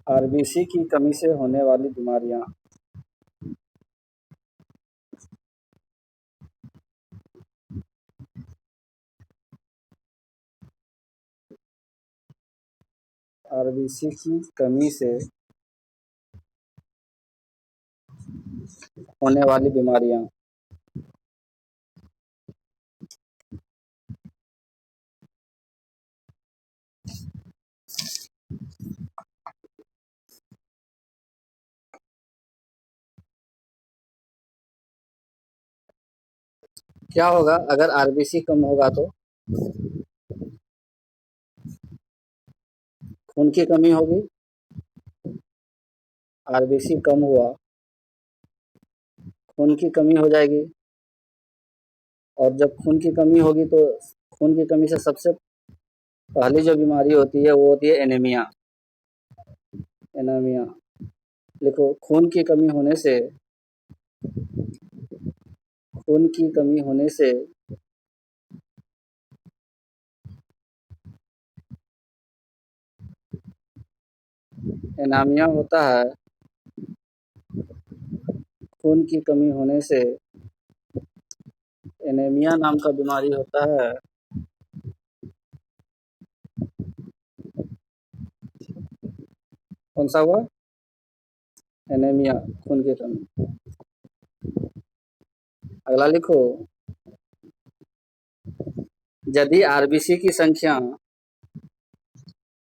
RBC की कमी से होने वाली बीमारियां। आरबीसी की कमी से होने वाली बीमारियां। क्या होगा अगर आरबीसी कम होगा तो? खून की कमी होगी। आरबीसी कम हुआ, खून की कमी हो जाएगी। और जब खून की कमी होगी तो खून की कमी से सबसे पहली जो बीमारी होती है वो होती है एनीमिया। एनीमिया देखो, खून की कमी होने से एनीमिया होता है। खून की कमी होने से एनीमिया नाम का बीमारी होता है। कौन सा हुआ? एनीमिया, खून की कमी। अगला लिखो, यदि आरबीसी की संख्या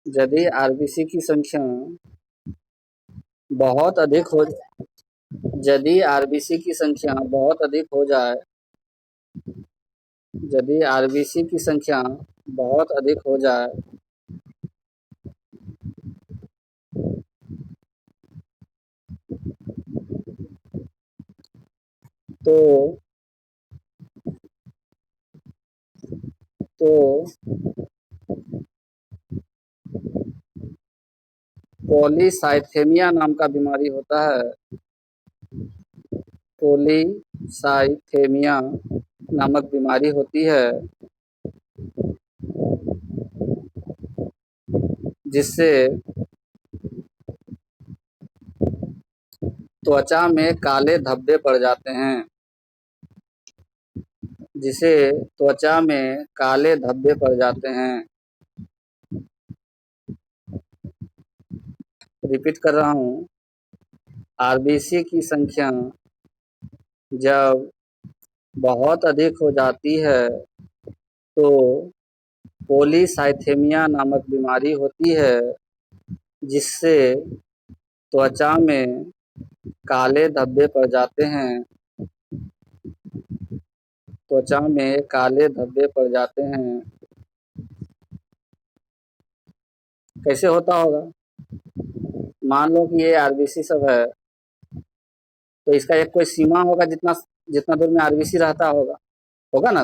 यदि आरबीसी की संख्या बहुत अधिक हो यदि आरबीसी की संख्या बहुत अधिक हो जाए यदि आरबीसी की संख्या बहुत अधिक हो जाए तो तो पॉलीसाइथेमिया नाम का बीमारी होता है। पॉलीसाइथेमिया नामक बीमारी होती है, जिससे त्वचा में काले धब्बे पड़ जाते हैं। जिसे त्वचा में काले धब्बे पड़ जाते हैं। रिपीट कर रहा हूँ, आरबीसी की संख्या जब बहुत अधिक हो जाती है तो पॉलीसाइथेमिया नामक बीमारी होती है, जिससे त्वचा में काले धब्बे पड़ जाते हैं। त्वचा में काले धब्बे पड़ जाते हैं। कैसे होता होगा? मान लो कि ये आरबीसी सब है, तो इसका एक कोई सीमा होगा, जितना जितना दूर में आरबीसी रहता होगा होगा ना।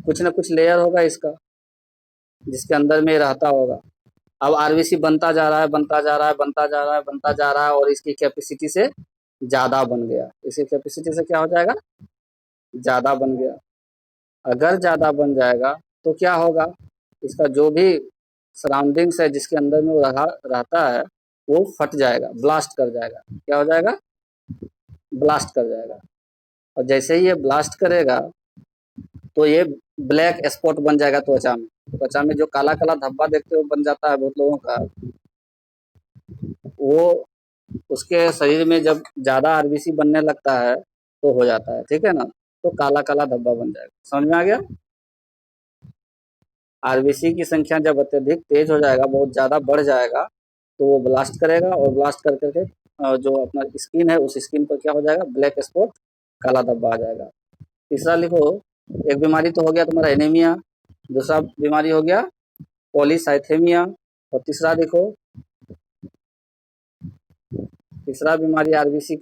कुछ ना कुछ लेयर होगा इसका, जिसके अंदर में रहता होगा। अब आरबीसी बनता जा रहा है, बनता जा रहा है, बनता जा रहा है, बनता जा रहा है, और इसकी कैपेसिटी से ज़्यादा बन गया। इसकी कैपेसिटी से क्या हो जाएगा? ज़्यादा बन गया। अगर ज़्यादा बन जाएगा तो क्या होगा? इसका जो भी सराउंडिंग्स है, जिसके अंदर में वो रहता है, वो फट जाएगा, ब्लास्ट कर जाएगा। क्या हो जाएगा? ब्लास्ट कर जाएगा। और जैसे ही ये ब्लास्ट करेगा तो ये ब्लैक स्पॉट बन जाएगा त्वचा में। त्वचा में जो काला काला धब्बा देखते हो बन जाता है बहुत लोगों का, वो उसके शरीर में जब ज़्यादा आरबीसी बनने लगता है तो हो जाता है। ठीक है ना? तो काला काला धब्बा बन जाएगा। समझ में आ गया? आरबीसी की संख्या जब अत्यधिक तेज हो जाएगा, बहुत ज़्यादा बढ़ जाएगा, तो वो ब्लास्ट करेगा, और ब्लास्ट कर करके जो अपना स्किन है, उस स्किन पर क्या हो जाएगा? ब्लैक स्पॉट, काला धब्बा आ जाएगा। तीसरा लिखो, एक बीमारी तो हो गया तुम्हारा एनीमिया, दूसरा बीमारी हो गया पॉलीसाइथेमिया, और तीसरा बीमारी आरबीसी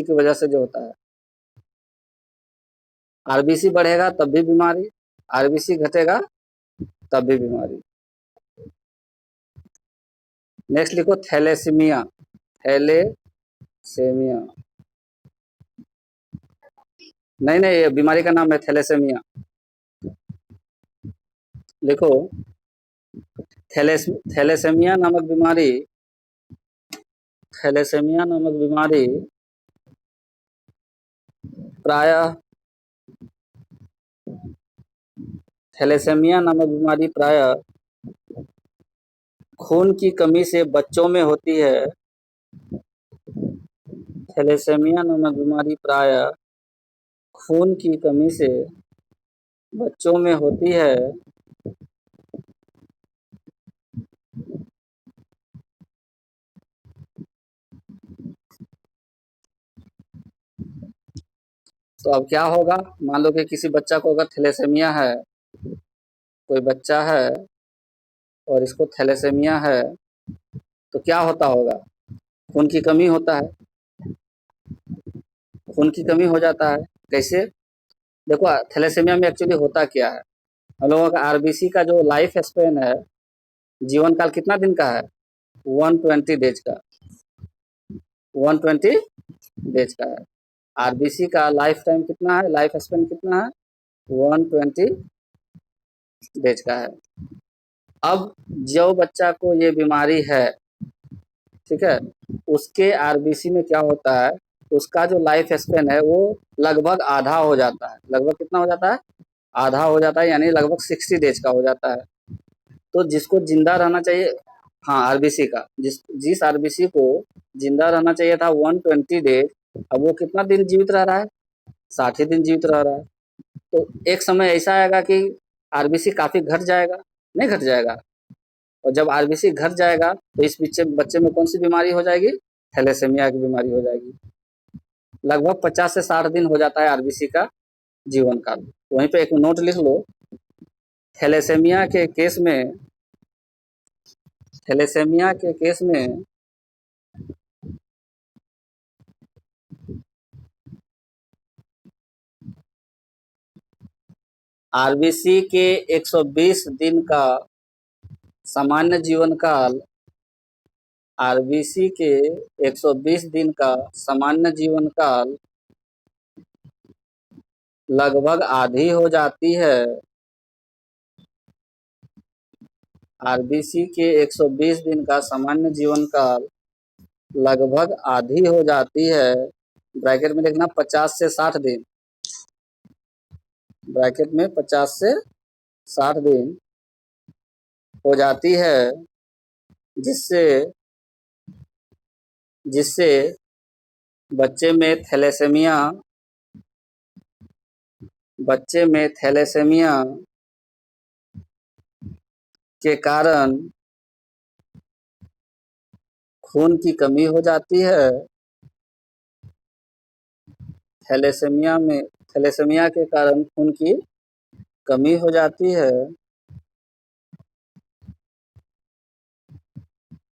की वजह से जो होता है। आरबीसी बढ़ेगा तब भी बीमारी, आरबीसी घटेगा तब भी बीमारी। नेक्स्ट लिखो थैलेसीमिया। थैलेसेमिया, नहीं नहीं, ये बीमारी का नाम है थैलेसेमिया। लिखो, थैलेसेमिया नामक बीमारी प्रायः थैलेसेमिया नामक बीमारी प्रायः खून की कमी से बच्चों में होती है। थैलेसेमिया नामक बीमारी प्रायः खून की कमी से बच्चों में होती है। तो अब क्या होगा, मान लो कि किसी बच्चा को अगर थैलेसेमिया है, कोई बच्चा है और इसको थैलेसेमिया है, तो क्या होता होगा? खून की कमी होता है, खून की कमी हो जाता है। कैसे? देखो थैलेसेमिया में एक्चुअली होता क्या है, हम लोगों का आरबीसी का जो लाइफ स्पेन है, जीवन काल कितना दिन का है? 120 डेज का, 120 डेज का है। आरबीसी का लाइफ टाइम कितना है, लाइफ स्पेन कितना है? 120 डेज का है। अब जो बच्चा को ये बीमारी है, ठीक है, उसके आरबीसी में क्या होता है, उसका जो लाइफ स्पेन है वो लगभग आधा हो जाता है। लगभग कितना हो जाता है? आधा हो जाता है, यानी लगभग 60 डेज का हो जाता है। तो जिसको जिंदा रहना चाहिए, हाँ आरबीसी का, जिस आरबीसी को जिंदा रहना चाहिए था 120 डेज, अब वो कितना दिन जीवित रह रहा है? 60 दिन जीवित रह रहा है। तो एक समय ऐसा आएगा कि आरबीसी काफी घट जाएगा, नहीं घट जाएगा? और जब आरबीसी घट जाएगा तो इस बच्चे में कौन सी बीमारी हो जाएगी? थैलेसेमिया की बीमारी हो जाएगी। लगभग 50 से 60 दिन हो जाता है आरबीसी का जीवन काल। वहीं पे एक नोट लिख लो, थैलेसेमिया के केस में, थैलेसेमिया के केस में आरबीसी के 120 दिन का सामान्य जीवन काल, आरबीसी के 120 दिन का सामान्य जीवन काल लगभग आधी हो जाती है। आरबीसी के 120 दिन का सामान्य जीवन काल लगभग आधी हो जाती है। ब्रैकेट में लिखना 50 से 60 दिन, ब्रैकेट में 50 से 60 दिन हो जाती है, जिससे जिससे बच्चे में थैलेसेमिया के कारण खून की कमी हो जाती है। थैलेसेमिया के कारण खून की कमी हो जाती है।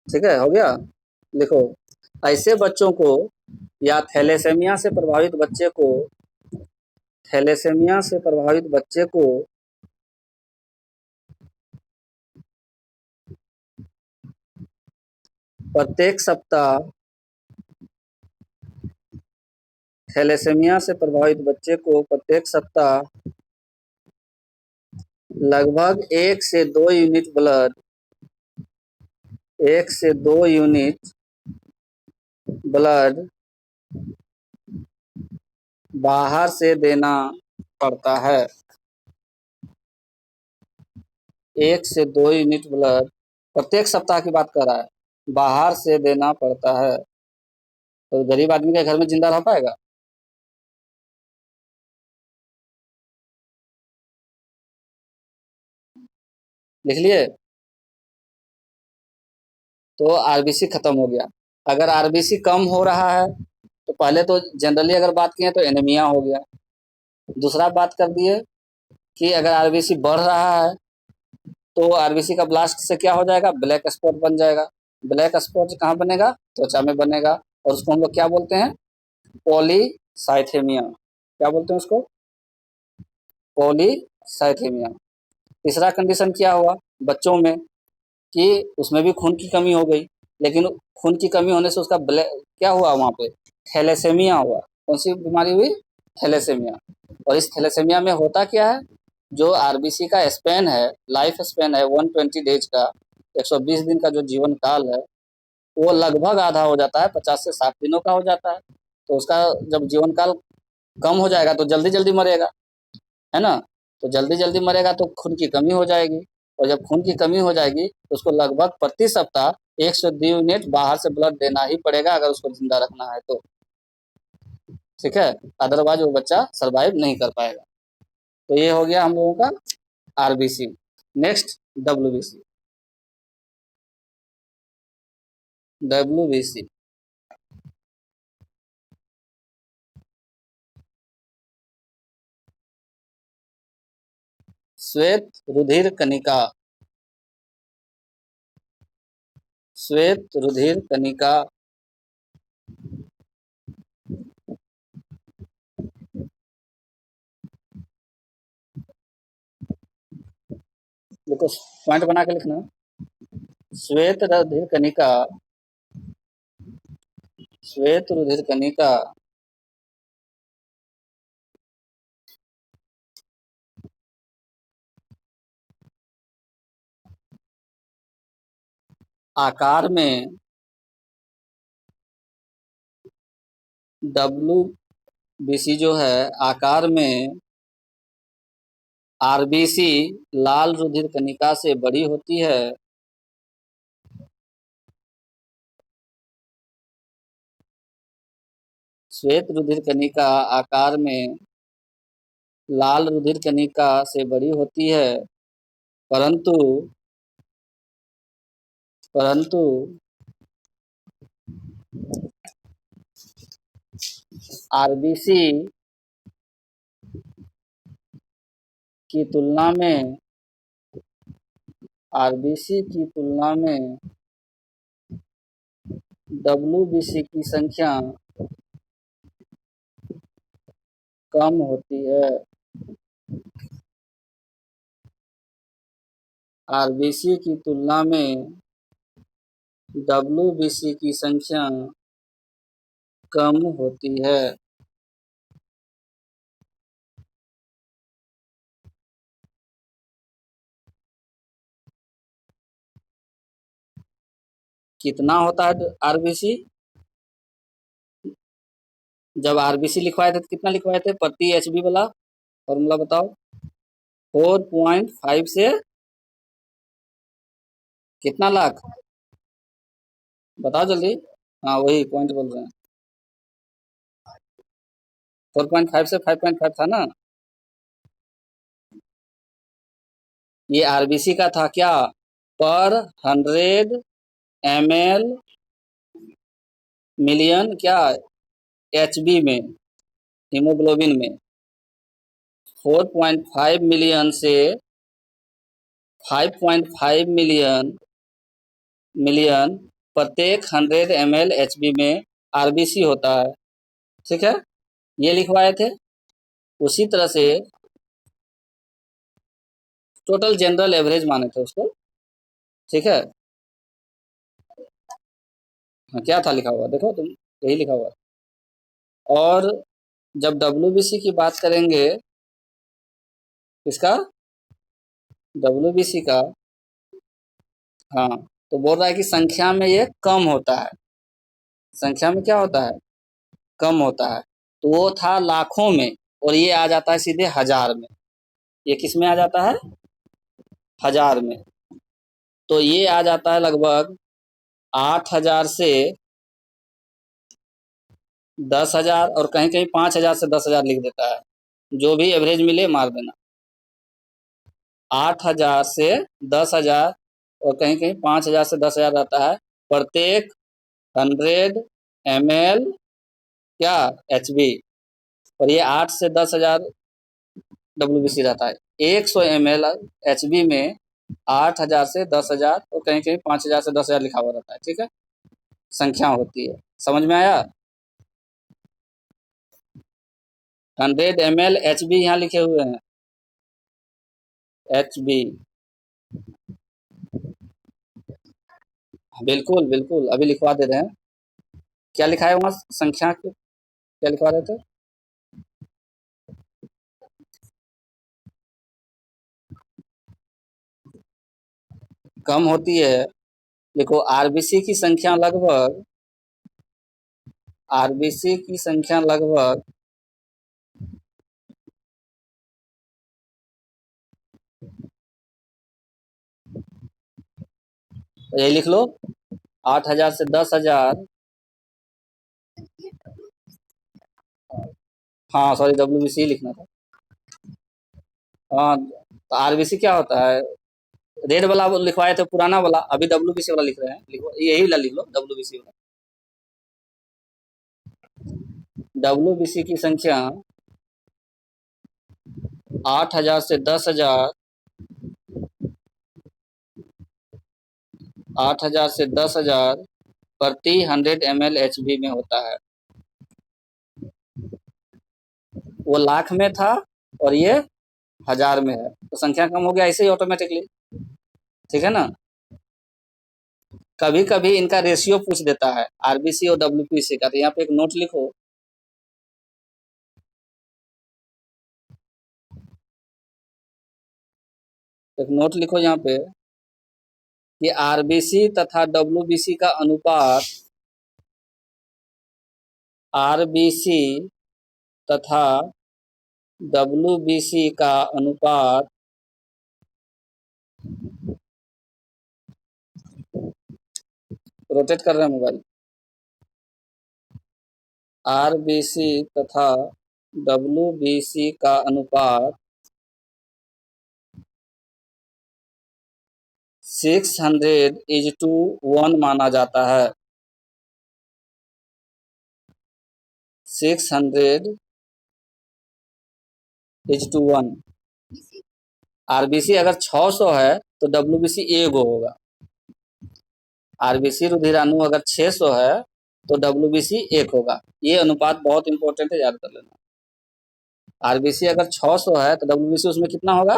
ठीक है, हो गया? लिखो, ऐसे बच्चों को या थैलेसेमिया से प्रभावित बच्चे को प्रत्येक सप्ताह थैलेसेमिया से प्रभावित बच्चे को प्रत्येक सप्ताह लगभग 1 से 2 यूनिट ब्लड बाहर से देना पड़ता है। 1 से 2 यूनिट ब्लड प्रत्येक सप्ताह की बात कर रहा है, बाहर से देना पड़ता है। तो गरीब आदमी के घर में जिंदा रह पाएगा? लिख लिए? तो आरबीसी खत्म हो गया। अगर आरबीसी कम हो रहा है तो पहले तो जनरली अगर बात किए तो एनीमिया हो गया। दूसरा बात कर दिए कि अगर आरबीसी बढ़ रहा है तो आरबीसी का ब्लास्ट से क्या हो जाएगा? ब्लैक स्पॉट बन जाएगा। ब्लैक स्पॉट कहाँ बनेगा? त्वचा में बनेगा, और उसको हम लोग क्या बोलते हैं? पॉलीसाइथेमिया। क्या बोलते हैं उसको? पॉलीसाइथेमिया। तीसरा कंडीशन क्या हुआ बच्चों में, कि उसमें भी खून की कमी हो गई, लेकिन खून की कमी होने से उसका क्या हुआ वहाँ पे? थैलेसेमिया हुआ। कौन सी बीमारी हुई? थैलेसेमिया। और इस थैलेसेमिया में होता क्या है, जो आरबीसी का स्पेन है, लाइफ स्पेन है 120 डेज का, 120 दिन का जो जीवन काल है वो लगभग आधा हो जाता है, 50 से 60 दिनों का हो जाता है। तो उसका जब जीवन काल कम हो जाएगा तो जल्दी जल्दी मरेगा, है ना। तो जल्दी जल्दी मरेगा तो खून की कमी हो जाएगी, और जब खून की कमी हो जाएगी तो उसको लगभग प्रति सप्ताह 102 यूनिट बाहर से ब्लड देना ही पड़ेगा अगर उसको जिंदा रखना है तो, ठीक है। अदरवाइज वो बच्चा सरवाइव नहीं कर पाएगा। तो ये हो गया हम लोगों का आरबीसी। Next WBC. डब्ल्यूबीसी श्वेत रुधिर कणिका। श्वेत रुधिर कणिका देखो, पॉइंट बना के लिखना। श्वेत रुधिर कणिका, श्वेत रुधिर कणिका आकार में डब्ल्यूबीसी जो है आकार में आरबीसी लाल रुधिर कणिका से बड़ी होती है। श्वेत रुधिर कणिका आकार में लाल रुधिर कणिका से बड़ी होती है, परंतु परंतु आरबीसी की तुलना में आरबीसी की तुलना में डब्ल्यूबीसी की संख्या कम होती है। आरबीसी की तुलना में डब्ल्यूबीसी की संख्या कम होती है। कितना होता है आरबीसी? जब आरबीसी लिखवाए थे तो कितना लिखवाए थे प्रति एचबी वाला फॉर्मूला बताओ। 4.5 से कितना लाख बताओ जल्दी। हाँ वही पॉइंट बोल रहे हैं। 4.5 से 5.5 था ना। ये आरबीसी का था क्या? पर 100 ml मिलियन क्या एचबी में, हीमोग्लोबिन में 4.5 मिलियन से 5.5 मिलियन मिलियन प्रत्येक 100 ml एचबी में आरबीसी होता है, ठीक है। ये लिखवाए थे। उसी तरह से टोटल जनरल एवरेज माने थे उसको, ठीक है। हाँ, क्या था लिखा हुआ देखो तुम, यही लिखा हुआ। और जब डब्ल्यूबीसी की बात करेंगे, इसका डब्ल्यूबीसी का, हाँ, तो बोल रहा है कि संख्या में ये कम होता है। संख्या में क्या होता है? कम होता है। तो वो था लाखों में और ये आ जाता है सीधे हजार में। ये किस में आ जाता है? हजार में। तो ये आ जाता है लगभग 8,000 से 10,000 और कहीं कहीं 5,000 से 10,000 लिख देता है। जो भी एवरेज मिले मार देना। 8,000 से 10,000 और कहीं कहीं 5,000 से 10,000 रहता है प्रत्येक 100 ml क्या एचबी। और ये 8 से 10,000 डब्ल्यूबीसी रहता है। 100 ml एचबी में 8,000 से 10,000 और कहीं कहीं 5,000 से 10,000 लिखा हुआ रहता है, ठीक है। संख्या होती है, समझ में आया। 100 ml एचबी यहाँ लिखे हुए हैं, एचबी। बिल्कुल बिल्कुल अभी लिखवा दे रहे हैं। क्या लिखा है वहाँ संख्या क्या लिखवा रहे थे? कम होती है। देखो आरबीसी की संख्या लगभग आरबीसी की संख्या लगभग यही लिख लो 8,000 से 10,000। हाँ सॉरी डब्ल्यूबीसी लिखना था। हाँ तो आरबीसी क्या होता है, रेड वाला वो लिखवाए थे पुराना वाला, अभी डब्ल्यूबीसी वाला लिख रहे हैं, लिखो यही वाला लिख लो डब्ल्यूबीसी वाला। डब्ल्यूबीसी की संख्या 8,000 से 10,000, 8,000 से 10,000 प्रति 100 ml एचबी में होता है। वो लाख में था और ये हजार में है, तो संख्या कम हो गया ऐसे ही ऑटोमेटिकली, ठीक है ना। कभी कभी इनका रेशियो पूछ देता है आरबीसी और डब्ल्यूपीसी का, तो यहाँ पे एक नोट लिखो। एक नोट लिखो यहाँ पे कि आरबीसी तथा डब्ल्यूबीसी का अनुपात, आरबीसी तथा डब्ल्यूबीसी का अनुपात रोटेट कर रहे हैं मोबाइल, आरबीसी तथा डब्ल्यूबीसी का अनुपात 600:1 माना जाता है। 600:1। आरबीसी अगर 600 है तो डब्ल्यूबीसी एगो होगा। आरबीसी रुधिराणु अगर 600 है तो डब्ल्यूबीसी एक होगा। ये अनुपात बहुत इंपॉर्टेंट है, याद कर लेना। आरबीसी अगर 600 है तो डब्ल्यूबीसी उसमें कितना होगा,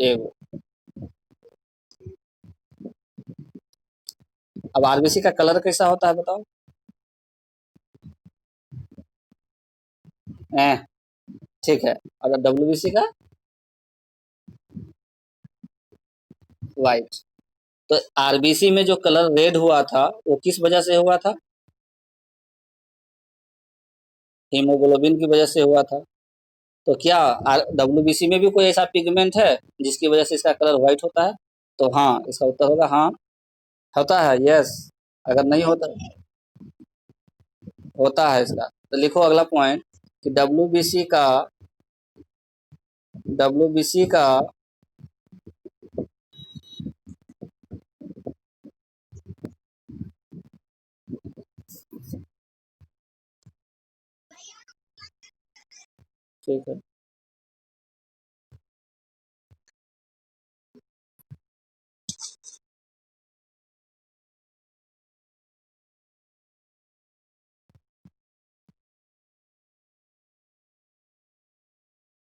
एगो। अब आरबीसी का कलर कैसा होता है बताओ। ठीक है, अगर डब्ल्यूबीसी का व्हाइट। तो आरबीसी में जो कलर रेड हुआ था वो किस वजह से हुआ था, हीमोग्लोबिन की वजह से हुआ था। तो क्या डब्ल्यूबीसी में भी कोई ऐसा पिगमेंट है जिसकी वजह से इसका कलर व्हाइट होता है, तो हाँ इसका उत्तर होगा हाँ, होता है, यस। अगर नहीं होता, होता है इसका, तो लिखो अगला पॉइंट कि डब्ल्यूबीसी का ठीक है,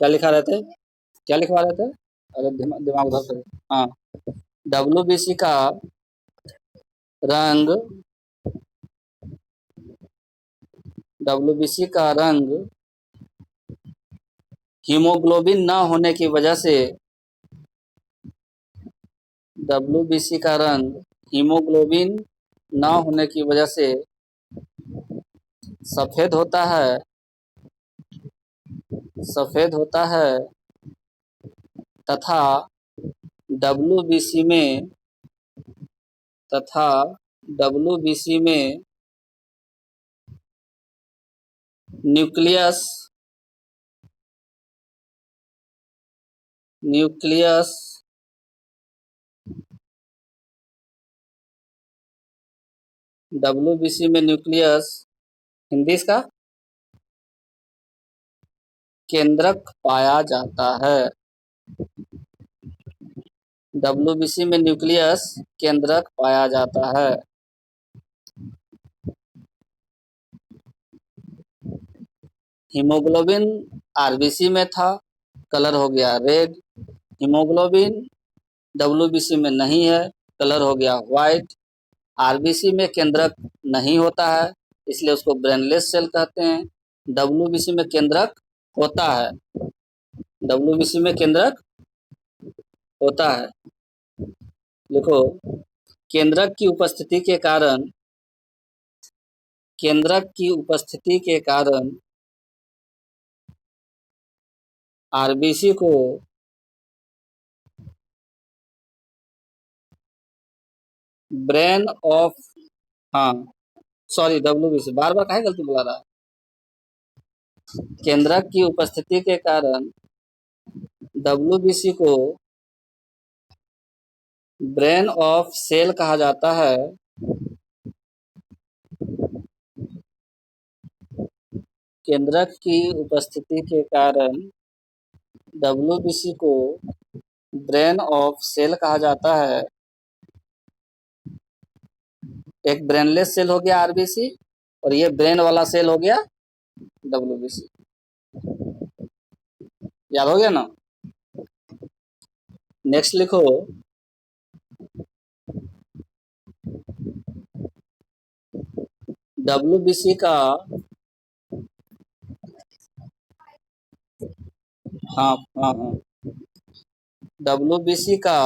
क्या लिखा रहते, क्या लिखवा रहे थे, अगर दिमाग उधर से, हाँ। डब्ल्यूबीसी का रंग, डब्ल्यूबीसी का रंग हीमोग्लोबिन न होने की वजह से, डब्ल्यूबीसी का रंग हीमोग्लोबिन न होने की वजह से सफेद होता है, सफेद होता है तथा डब्ल्यूबीसी में, तथा डब्ल्यूबीसी में न्यूक्लियस, न्यूक्लियस डब्ल्यूबीसी में न्यूक्लियस, हिंदी इसका केंद्रक पाया जाता है। डब्ल्यूबीसी में न्यूक्लियस केंद्रक पाया जाता है। हीमोग्लोबिन आरबीसी में था, कलर हो गया रेड। हीमोग्लोबिन डब्ल्यूबीसी में नहीं है, कलर हो गया व्हाइट। आरबीसी में केंद्रक नहीं होता है, इसलिए उसको ब्रेनलेस सेल कहते हैं। डब्ल्यूबीसी में केंद्रक होता है, डब्ल्यूबीसी में केंद्रक होता है। लिखो, केंद्रक की उपस्थिति के कारण आरबीसी को ब्रेन ऑफ, हाँ सॉरी डब्ल्यूबीसी, बार बार काहे गलती बुला रहा है। केंद्रक की उपस्थिति के कारण डब्ल्यूबीसी को ब्रेन ऑफ सेल कहा जाता है। केंद्रक की उपस्थिति के कारण डब्ल्यूबीसी को ब्रेन ऑफ सेल कहा जाता है। एक ब्रेनलेस सेल हो गया आरबीसी, और ये ब्रेन वाला सेल हो गया डब्ल्यूबीसी। याद हो गया ना। नेक्स्ट लिखो, डब्ल्यूबीसी का, हाँ हाँ हाँ, डब्ल्यूबीसी का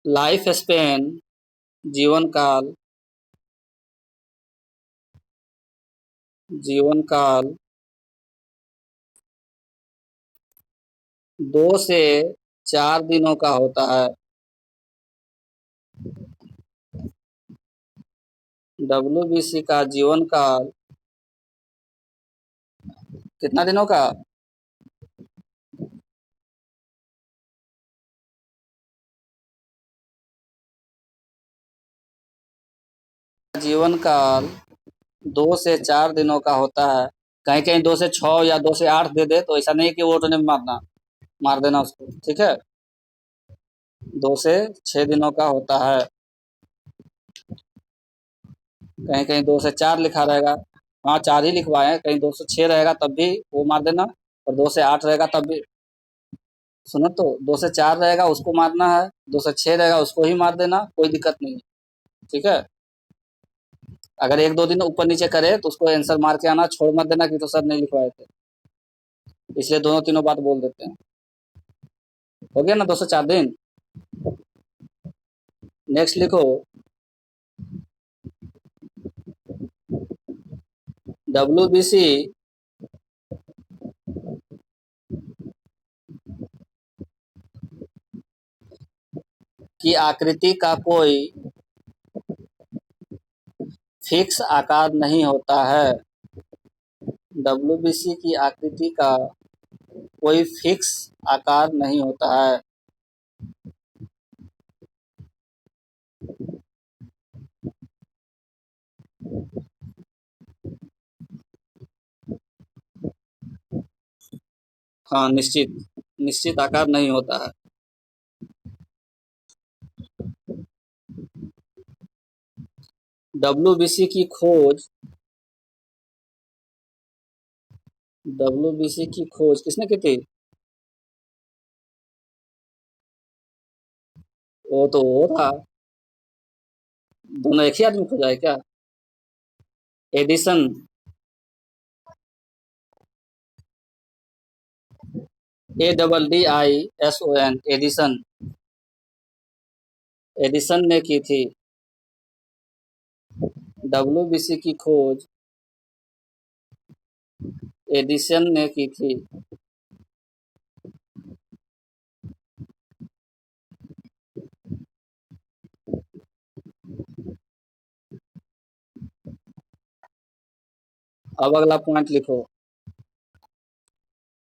लाइफ स्पेन, जीवन काल 2 से 4 दिनों का होता है। डब्ल्यूबीसी का जीवन काल कितना दिनों का? जीवन काल 2 से 4 दिनों का होता है। कहीं कहीं 2 से 6 या 2 से 8 दे दे, तो ऐसा नहीं कि वो तो नहीं मारना, मार देना उसको, ठीक है। 2 से 6 दिनों का होता है। कहीं कहीं 2 से 4 लिखा रहेगा, हाँ 4 ही लिखवाए हैं, कहीं 2 से 6 रहेगा तब भी वो मार देना, और 2 से 8 रहेगा तब भी। सुनो तो, 2 से 4 रहेगा उसको मारना है, 2 से 6 रहेगा उसको ही मार देना, कोई दिक्कत नहीं है, ठीक है। अगर 1-2 दिन ऊपर नीचे करे तो उसको आंसर मार के आना, छोड़ मत देना कि तो सर नहीं लिखवाए थे, इसलिए दोनों तीनों बात बोल देते हैं। हो गया ना 2 से 4 दिन। नेक्स्ट लिखो, डब्ल्यूबीसी की आकृति का कोई फिक्स आकार नहीं होता है। डब्ल्यूबीसी की आकृति का कोई फिक्स आकार नहीं होता है। हाँ, निश्चित निश्चित आकार नहीं होता है। डब्ल्यूबीसी की खोज डब्ल्यूबीसी की खोज किसने की थी? वो तो वो था, दोनों एक ही आदमी खोजा है क्या? एडिसन, ADDISON, एडिसन, एडिसन ने की थी। डब्ल्यूबीसी की खोज एडिसन ने की थी। अब अगला पॉइंट लिखो,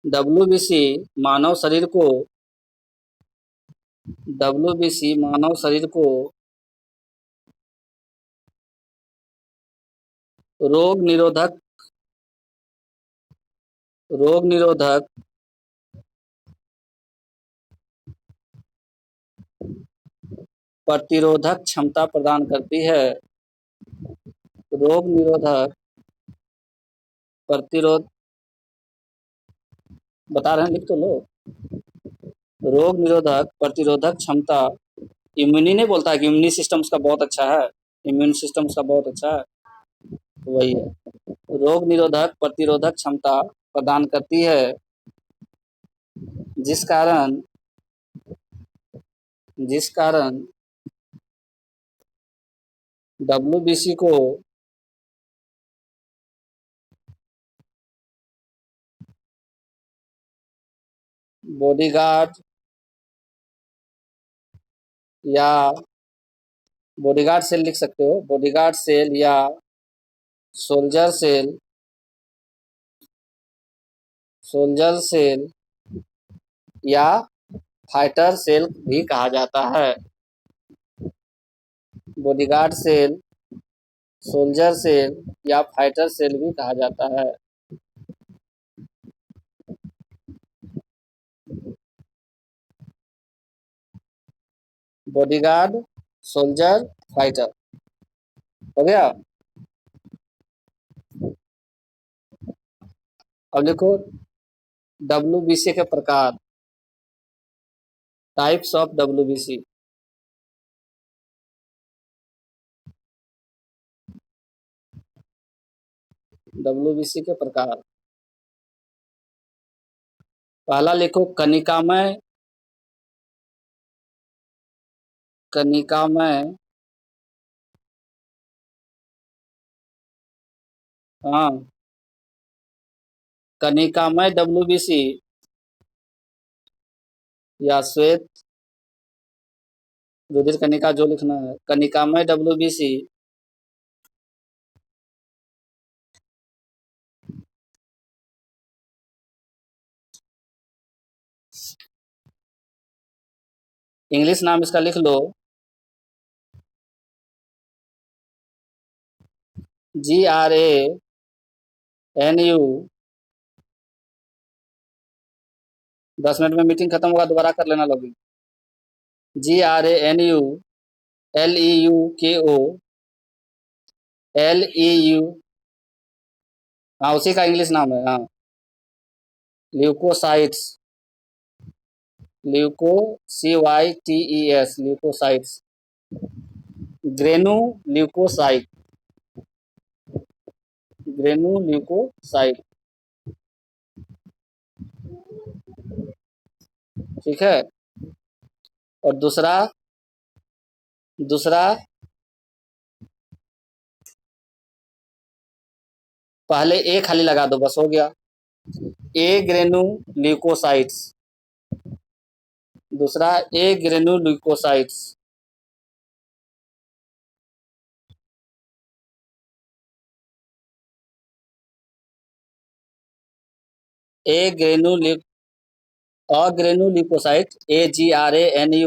डब्ल्यूबीसी मानव शरीर को डब्ल्यूबीसी मानव शरीर को रोग निरोधक रोग निरोधक प्रतिरोधक क्षमता प्रदान करती है। रोग निरोधक प्रतिरोध, बता रहे हैं, लिख तो लो। रोग निरोधक प्रतिरोधक क्षमता, इम्यूनी नहीं बोलता है कि इम्यूनी सिस्टम उसका बहुत अच्छा है, इम्यून सिस्टम उसका बहुत अच्छा है। वही है। रोग निरोधक प्रतिरोधक क्षमता प्रदान करती है, जिस कारण जिस कारण डब्ल्यूबीसी को बॉडीगार्ड या बॉडीगार्ड सेल लिख सकते हो, बॉडीगार्ड सेल या सोल्जर सेल या फाइटर सेल भी कहा जाता है। बॉडीगार्ड सेल, सोल्जर सेल या फाइटर सेल भी कहा जाता है। बॉडीगार्ड, सोल्जर, फाइटर, हो गया। अब लिखो डब्ल्यूबीसी के प्रकार, टाइप्स ऑफ डब्ल्यूबीसी। डब्ल्यूबीसी के प्रकार, पहला लिखो कनिकामय, कनिकामय, हाँ, कनिकामय डब्ल्यूबीसी या श्वेत रुधिर कनिका, जो लिखना है कनिकामय डब्ल्यूबीसी इंग्लिश नाम इसका लिख लो, GRANU। 10 मिनट में मीटिंग खत्म होगा, दोबारा कर लेना लॉगिन। GRANU LEUKO, हाँ उसी का इंग्लिश नाम है, हाँ। Leukocytes, CYTES, leukocytes. Granular leukocyte, granular leukocyte, ठीक है। और दूसरा दूसरा पहले ए खाली लगा दो, बस हो गया। ए ग्रेनू ल्यूकोसाइट्स, दूसरा ए ग्रेनू ल्यूकोसाइट्स। ए ग्रेनू अग्रेनू ल्यूकोसाइट, AGRANULEUKOCYTES,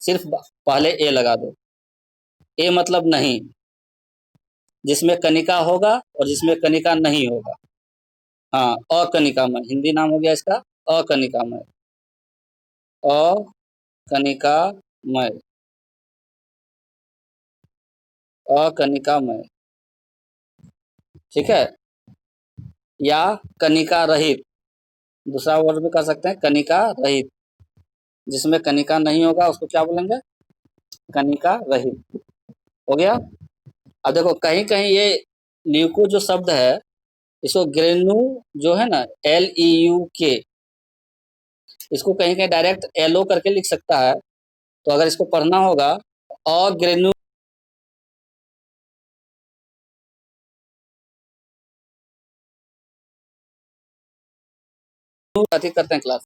सिर्फ पहले ए लगा दो। ए मतलब नहीं, जिसमें कनिका होगा और जिसमें कनिका नहीं होगा। हाँ, अकनिकामय हिंदी नाम हो गया इसका, अकनिकामय, अकनिकामय, अकनिकामय, ठीक है। या कनिका रहित, दूसरा वर्ड भी कर सकते हैं, कनिका रहित, जिसमें कनिका नहीं होगा उसको क्या बोलेंगे, कनिका रहित, हो गया। अब देखो कहीं कहीं ये ल्यूको जो शब्द है, इसको ग्रेनू जो है ना, LEUK, इसको कहीं कहीं डायरेक्ट LO करके लिख सकता है। तो अगर इसको पढ़ना होगा, अग्रेनू, करते हैं क्लास।